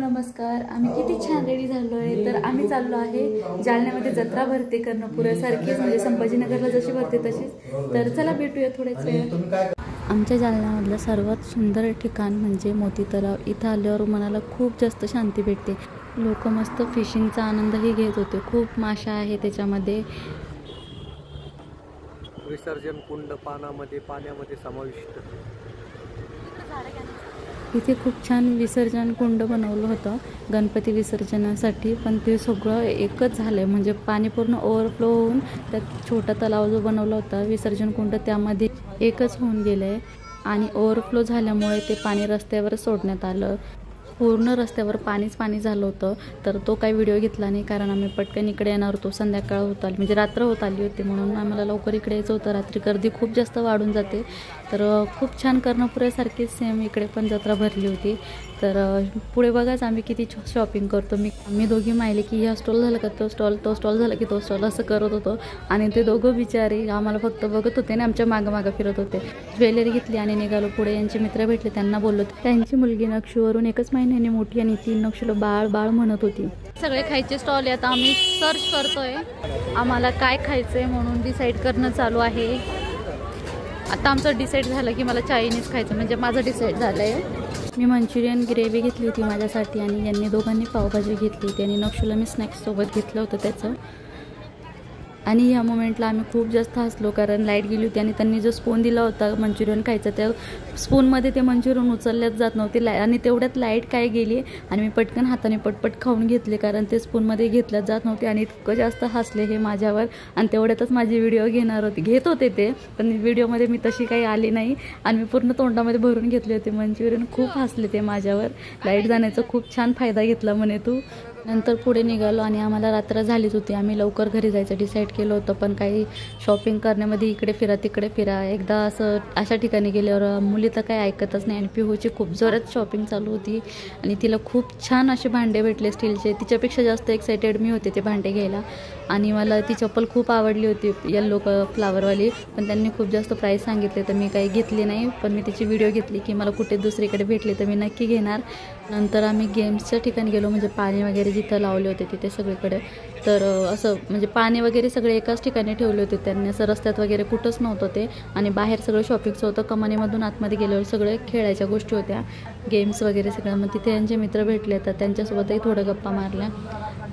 नमस्कार। आम्ही किती छान रेडी झालोय। तर आम्ही चाललो आहे जालन्यामध्ये जत्रा भरते कर्णपुरासारखीच, म्हणजे संभाजीनगरला जशी भरते तशीच। तर चला भेटूया थोड्याच वेळात। आमच्या जालन्यामधलं सर्वात सुंदर ठिकाण म्हणजे मोती तलाव। इथं आल्यावर मनाला खूप जास्त शांती भेटते। लोक मस्त फिशिंगचा आनंदही घेत होते। खूप माशा आहे त्याच्यामध्ये। विसर्जन कुंड पाण्यामध्ये समाविष्ट। इथे खूप छान विसर्जन कुंड बनवलं होतं गणपती विसर्जनासाठी, पण ते सगळं एकच झालंय, म्हणजे पाणी पूर्ण ओव्हरफ्लो होऊन त्यात छोटा तलाव जो बनवला होता विसर्जन कुंड त्यामध्ये एकच होऊन गेलंय आणि ओव्हरफ्लो झाल्यामुळे ते पाणी रस्त्यावर सोडण्यात आलं। पूर्ण रस्त्यावर पाणीच पाणी झालं होतं। तर तो काही व्हिडिओ घेतला नाही, कारण आम्ही पटकन इकडे येणार होतो। संध्याकाळ होत आली, म्हणजे रात्र होत आली होती, म्हणून आम्हाला लवकर इकडे यायचं होतं। रात्री गर्दी खूप जास्त वाढून जाते। तर खूप छान कर्णपुरासारखीच सेम इकडे पण जत्रा भरली होती। तर पुढे बघाच आम्ही किती शॉपिंग करतो। मी दोघी माहिले की ह्या स्टॉल झालं का तो स्टॉल झाला की तो स्टॉल असं करत होतो, आणि ते दोघं बिचारे आम्हाला फक्त बघत होते आणि आमच्या मागं फिरत होते। ज्वेलरी घेतली आणि निघालो पुढे। यांचे मित्र भेटले, त्यांना बोललो। त्यांची मुलगी नक्षूवरून 1 महिन्याने मोठी आणि 3 नक्षूला बाळ म्हणत होती। सगळे खायचे स्टॉल आता आम्ही सर्च करतोय, आम्हाला काय खायचंय म्हणून डिसाईड करणं चालू आहे। आता आमचं डिसाईड झालं की मला चायनीज खायचं, म्हणजे माझं डिसाईड झालंय। मी मंचुरियन ग्रेव्ही घेतली होती माझ्यासाठी, आणि यांनी दोघांनी पावभाजी घेतली होती, आणि नक्षूला मी स्नॅक्स सोबत घेतलं होतं त्याचं। आणि या मोमेंटला आम्ही खूप जास्त हसलो, कारण लाईट गेली होती आणि त्यांनी जो स्पून दिला होता मंचुरियन खायचं, त्या स्पूनमध्ये ते मंचुरियन उचलल्याच जात नव्हते, आणि तेवढ्यात लाईट काय गेली आणि मी पटकन हाताने पटपट खाऊन घेतले, कारण ते स्पूनमध्ये घेतल्याच जात नव्हते। आणि इतकं जास्त हसले हे माझ्यावर, आणि तेवढ्यातच माझी व्हिडिओ घेत होते ते, पण व्हिडिओमध्ये मी तशी काही आली नाही, आणि मी पूर्ण तोंडामध्ये भरून घेतले होते मंचुरियन। खूप हसले ते माझ्यावर। लाईट जाण्याचा खूप छान फायदा घेतला म्हणे तू। नंतर पुढे निघालो आणि आम्हाला रात्र झालीच होती। आम्ही लवकर घरी जायचं डिसाईड केलं होतं, पण काही शॉपिंग करण्यामध्ये इकडे फिरा तिकडे फिरा, एकदा अशा ठिकाणी गेल्यावर मुली तर काही ऐकतच नाही। आणि पिहूची खूप जोरात शॉपिंग चालू होती, आणि तिला खूप छान असे भांडे भेटले स्टीलचे। तिच्यापेक्षा जास्त एक्सायटेड मी होते ते भांडे घ्यायला, आणि मला ती चप्पल खूप आवडली होती येल्लो फ्लावरवाली, पण त्यांनी खूप जास्त प्राईस सांगितले तर मी काही घेतली नाही। पण मी तिची व्हिडिओ घेतली की मला कुठे दुसरीकडे भेटली तर मी नक्की घेणार। नंतर आम्ही गेम्सच्या ठिकाणी गेलो, म्हणजे पाणी वगैरे जिथं लावले होते तिथे सगळीकडे। तर असं म्हणजे पाणी वगैरे सगळे एकाच ठिकाणी ठेवले होते त्यांनी, असं रस्त्यात वगैरे कुठंच नव्हतं ते। आणि बाहेर सगळं शॉपिंगचं होतं। कमानीमधून आतमध्ये गेल्यावर सगळे खेळायच्या गोष्टी होत्या, गेम्स वगैरे सगळं। मग तिथे यांचे मित्र भेटले, तर त्यांच्यासोबतही थोडं गप्पा मारल्या,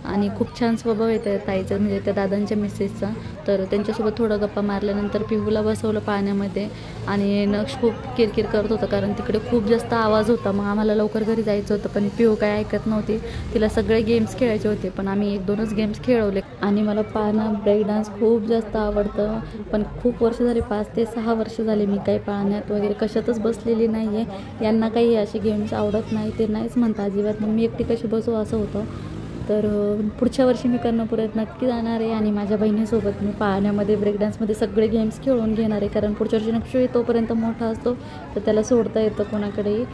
आणि खूप छान स्वभाव येतं ताईचं, म्हणजे त्या दादांच्या मिसेसचा। तर त्यांच्यासोबत थोडं गप्पा मारल्यानंतर पिहूला बसवलं पाण्यामध्ये, आणि नक्ष खूप किरकिर करत होतं, कारण तिकडे खूप जास्त आवाज होता। मग आम्हाला लवकर घरी जायचं होतं, पण पिहू काय ऐकत नव्हती, तिला सगळे गेम्स खेळायचे होते। पण आम्ही 1-2च गेम्स खेळवले। आणि मला पाळणा ब्रेक डान्स खूप जास्त आवडतं, पण खूप वर्ष झाले, 5 ते 6 वर्ष झाले मी काही पाळण्यात वगैरे कशातच बसलेली नाही आहे। यांना काही असे गेम्स आवडत नाही, ते नाहीच म्हणतात अजिबात, मग मी एकटी कशी बसू असं होतं। तर पुढच्या वर्षी मी कर्णपुरात नक्की जाणार आहे, आणि माझ्या बहिणीसोबत मी पाळण्यामध्ये ब्रेकडान्समध्ये सगळे गेम्स खेळून घेणार आहे, कारण पुढच्या वर्षी नक्षू तोपर्यंत मोठा असतो तर त्याला सोडता येतं कोणाकडेही,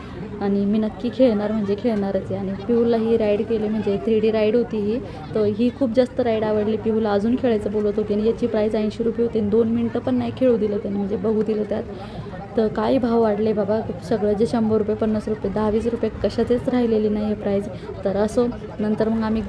आणि मी नक्की खेळणार म्हणजे खेळणारच आहे। आणि पिहूला ही राईड केली, म्हणजे 3D राईड होती ही, तर ही खूप जास्त राईड आवडली। पिहूला अजून खेळायचं बोलत होती, आणि याची प्राईस 80 रुपये होती, 2 मिनटं पण नाही खेळू दिलं त्यांनी, म्हणजे बघू दिलं त्यात। तर काही भाव वाढले बाबा सगळं, जे 100 रुपये 50 रुपये 10-20 रुपये कशातच राहिलेली नाही आहे प्राईज। तर असो, नंतर मग आम्ही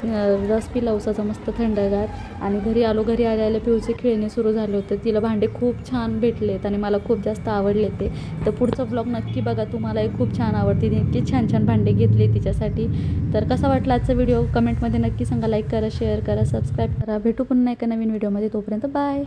रस पिला उसाचा मस्त थंडगार, आणि घरी आलो। घरी आल्याला पिहूचे खेळणे सुरू झाले होते। तिला भांडे खूप छान भेटलेत, आणि मला खूप जास्त आवडले ते। तर पुढचा ब्लॉग नक्की बघा, तुम्हालाही खूप छान आवडते। इतकी छान भांडे घेतले तिच्यासाठी। तर कसा वाटला आजचा व्हिडिओ कमेंटमध्ये नक्की सांगा। लाईक करा, शेअर करा, सबस्क्राईब करा। भेटू पुन्हा एका नवीन व्हिडिओमध्ये, तोपर्यंत बाय।